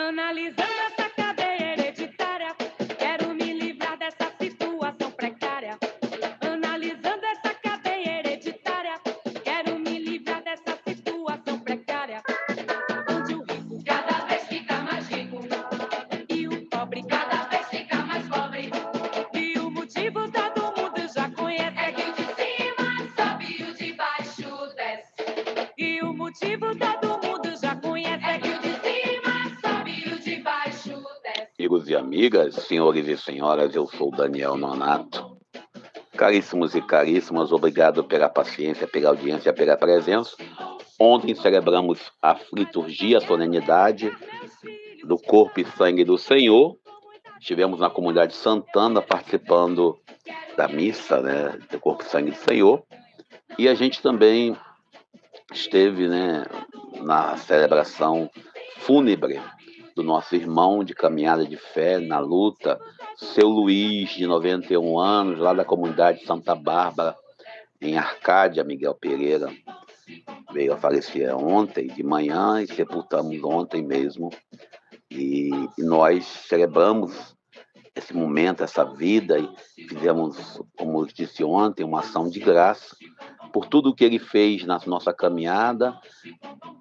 Analisando essa cadeia hereditária, quero me livrar dessa situação precária. Analisando essa cadeia hereditária, quero me livrar dessa situação precária. Onde o rico cada vez fica mais rico e o pobre cada vez fica mais pobre. E o motivo todo mundo já conhece, é que o de cima sobe e o de baixo desce. E o motivo todo mundo já conhece, é que o de cima sobe e o de baixo desce. Amigos e amigas, senhores e senhoras, eu sou Daniel Nonato. Caríssimos e caríssimas, obrigado pela paciência, pela audiência, pela presença. Ontem celebramos a liturgia, a solenidade do corpo e sangue do Senhor. Estivemos na comunidade Santana participando da missa, né, do corpo e sangue do Senhor. E a gente também esteve, né, na celebração fúnebre do nosso irmão de caminhada de fé, na luta, seu Luiz, de 91 anos, lá da comunidade Santa Bárbara, em Arcádia, Miguel Pereira. Veio a falecer ontem de manhã e sepultamos ontem mesmo. E nós celebramos esse momento, essa vida, e fizemos, como eu disse ontem, uma ação de graça por tudo o que ele fez na nossa caminhada,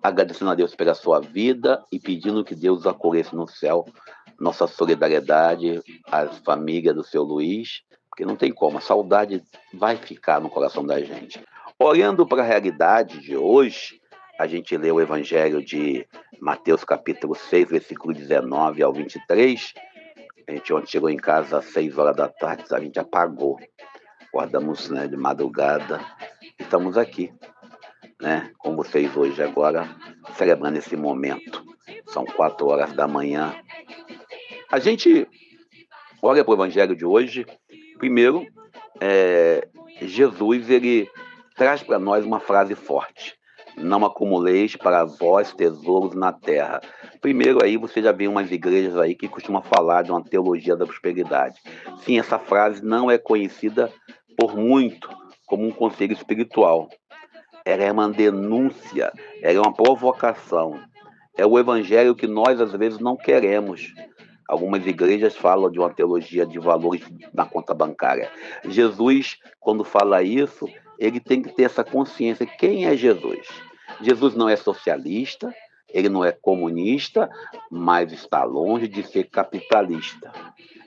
agradecendo a Deus pela sua vida e pedindo que Deus acolhesse no céu nossa solidariedade à família do seu Luiz, porque não tem como, a saudade vai ficar no coração da gente. Olhando para a realidade de hoje, a gente lê o Evangelho de Mateus capítulo 6, versículo 19 ao 23. A gente ontem chegou em casa às 6 horas da tarde, a gente apagou. Acordamos, né, de madrugada e estamos aqui, né, com vocês hoje agora, celebrando esse momento. São 4 horas da manhã. A gente olha para o Evangelho de hoje, primeiro, Jesus, ele traz para nós uma frase forte: não acumuleis para vós tesouros na terra. Primeiro aí você já vê umas igrejas aí que costumam falar de uma teologia da prosperidade. Sim, essa frase não é conhecida por muito como um conselho espiritual. Ela é uma denúncia, ela é uma provocação. É o evangelho que nós às vezes não queremos. Algumas igrejas falam de uma teologia de valores na conta bancária. Jesus, quando fala isso, ele tem que ter essa consciência. Quem é Jesus? Jesus não é socialista, ele não é comunista, mas está longe de ser capitalista.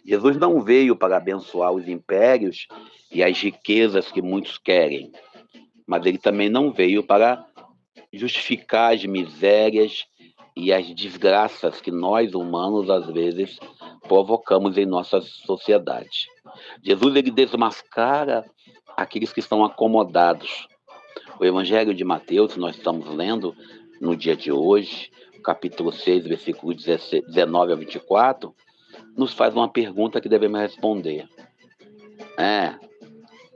Jesus não veio para abençoar os impérios e as riquezas que muitos querem, mas ele também não veio para justificar as misérias e as desgraças que nós humanos às vezes provocamos em nossa sociedade. Jesus, ele desmascara aqueles que estão acomodados. O Evangelho de Mateus, que nós estamos lendo no dia de hoje, capítulo 6, versículo 19 a 24, nos faz uma pergunta que devemos responder.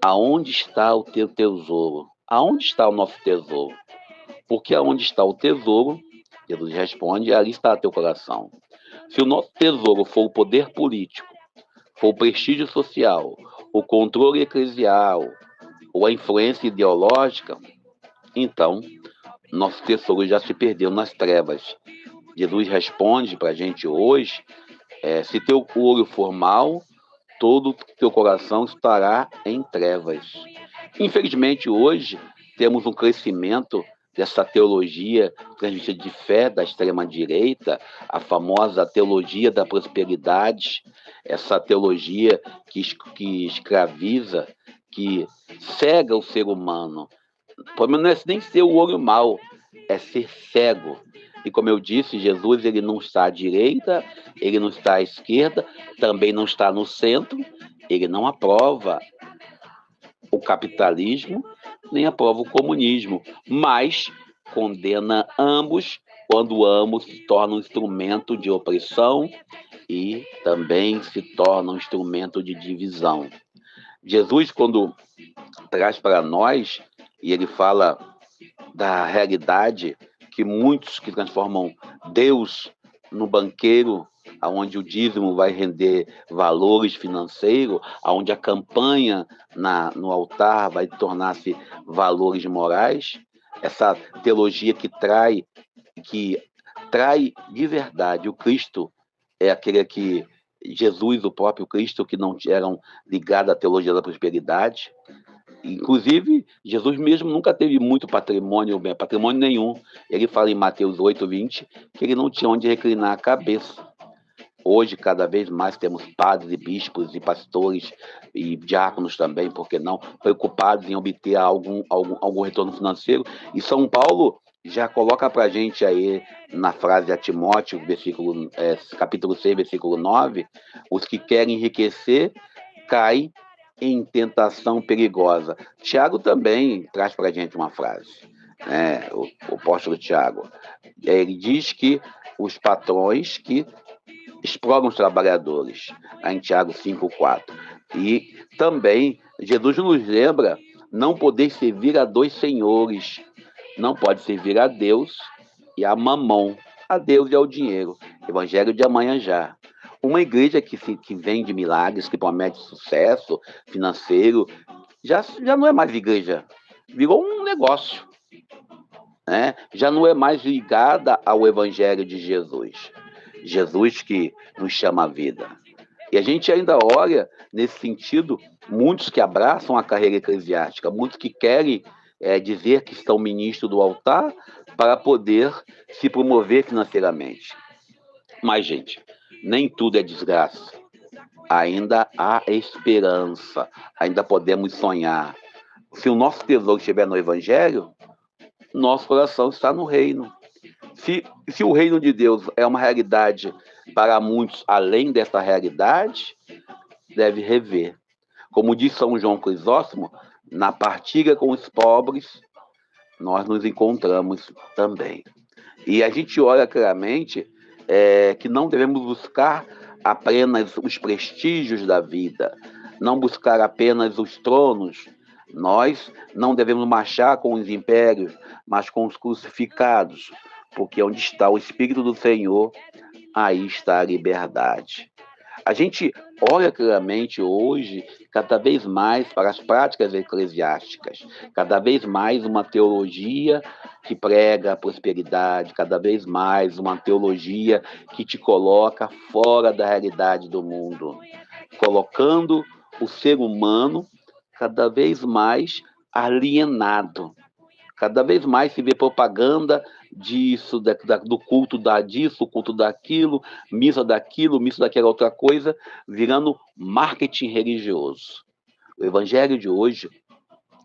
Aonde está o teu tesouro? Aonde está o nosso tesouro? Porque aonde está o tesouro, Jesus responde, ali está o teu coração. Se o nosso tesouro for o poder político, for o prestígio social, o controle eclesial, ou a influência ideológica, então nosso tesouro já se perdeu nas trevas. Jesus responde para a gente hoje, se teu olho for mau, todo o teu coração estará em trevas. Infelizmente, hoje, temos um crescimento dessa teologia transmitida de fé da extrema-direita, a famosa teologia da prosperidade, essa teologia que escraviza, que cega o ser humano. O problema não é nem ser o olho mau, é ser cego. E como eu disse, Jesus, ele não está à direita, ele não está à esquerda, também não está no centro, ele não aprova o capitalismo, nem aprova o comunismo, mas condena ambos quando ambos se tornam instrumento de opressão e também se tornam instrumento de divisão. Jesus, quando traz para nós, e ele fala da realidade que muitos que transformam Deus no banqueiro, onde o dízimo vai render valores financeiros, onde a campanha no altar vai tornar-se valores morais, essa teologia que trai de verdade. O Cristo é aquele que Jesus, o próprio Cristo, que não eram ligados à teologia da prosperidade. Inclusive, Jesus mesmo nunca teve muito patrimônio nenhum. Ele fala em Mateus 8:20 que ele não tinha onde reclinar a cabeça. Hoje, cada vez mais, temos padres e bispos e pastores e diáconos também, por que não, preocupados em obter algum retorno financeiro. E São Paulo já coloca para a gente aí, na frase a Timóteo, capítulo 6, versículo 9, os que querem enriquecer caem em tentação perigosa. Tiago também traz para a gente uma frase, né? O apóstolo Tiago. Ele diz que os patrões que exploram os trabalhadores, em Tiago 5:4. E também Jesus nos lembra não poder servir a dois senhores. Não pode servir a Deus e a mamão. A Deus e ao dinheiro. Evangelho de amanhã já. Uma igreja que vende milagres, que promete sucesso financeiro, já não é mais igreja. Virou um negócio, né? Já não é mais ligada ao Evangelho de Jesus. Jesus que nos chama à vida. E a gente ainda olha, nesse sentido, muitos que abraçam a carreira eclesiástica, muitos que querem dizer que estão ministros do altar para poder se promover financeiramente. Mas, gente, nem tudo é desgraça. Ainda há esperança, ainda podemos sonhar. Se o nosso tesouro estiver no Evangelho, nosso coração está no reino. Se o reino de Deus é uma realidade para muitos, além dessa realidade, deve rever. Como diz São João Crisóstomo, na partilha com os pobres, nós nos encontramos também. E a gente olha claramente que não devemos buscar apenas os prestígios da vida, não buscar apenas os tronos. Nós não devemos marchar com os impérios, mas com os crucificados, porque onde está o Espírito do Senhor, aí está a liberdade. A gente olha claramente hoje, cada vez mais, para as práticas eclesiásticas, cada vez mais uma teologia que prega a prosperidade, cada vez mais uma teologia que te coloca fora da realidade do mundo, colocando o ser humano cada vez mais alienado. Cada vez mais se vê propaganda disso, do culto disso, culto daquilo, missa daquela outra coisa, virando marketing religioso. O Evangelho de hoje,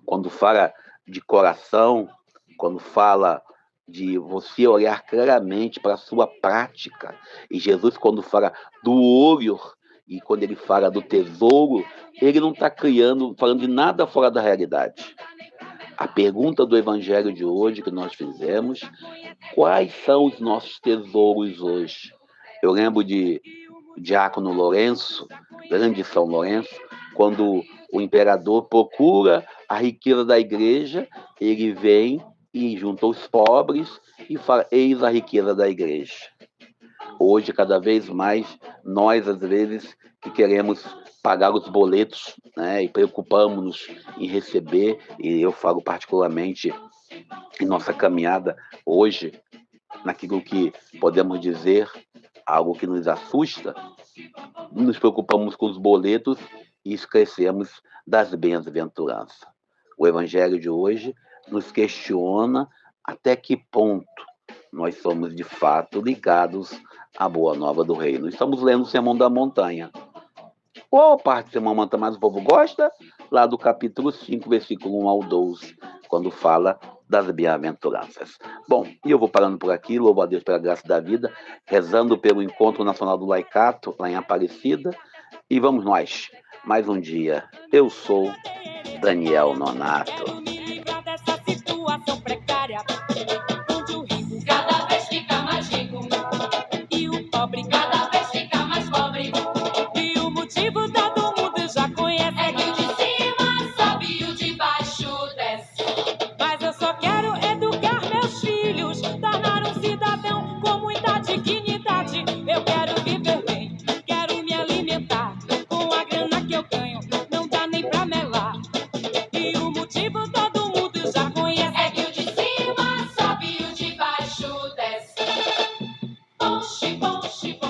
quando fala de coração, quando fala de você olhar claramente para a sua prática, e Jesus, quando fala do olho, e quando ele fala do tesouro, ele não está falando de nada fora da realidade. A pergunta do Evangelho de hoje que nós fizemos: quais são os nossos tesouros hoje? Eu lembro de Diácono Lourenço, grande São Lourenço, quando o imperador procura a riqueza da igreja, ele vem e junta os pobres e fala: eis a riqueza da igreja. Hoje, cada vez mais, nós, às vezes, que queremos pagar os boletos, né, e preocupamos-nos em receber, e eu falo particularmente em nossa caminhada hoje, naquilo que podemos dizer, algo que nos assusta, nos preocupamos com os boletos e esquecemos das bem-aventuranças. O Evangelho de hoje nos questiona até que ponto nós somos, de fato, ligados à Boa Nova do Reino. Estamos lendo o Sermão da Montanha. Qual parte do Sermão da Montanha mais o povo gosta? Lá do capítulo 5, versículo 1 ao 12, quando fala das bem-aventuranças. Bom, e eu vou parando por aqui, louvo a Deus pela graça da vida, rezando pelo Encontro Nacional do Laicato, lá em Aparecida, e vamos nós, mais um dia. Eu sou Daniel Nonato. Chico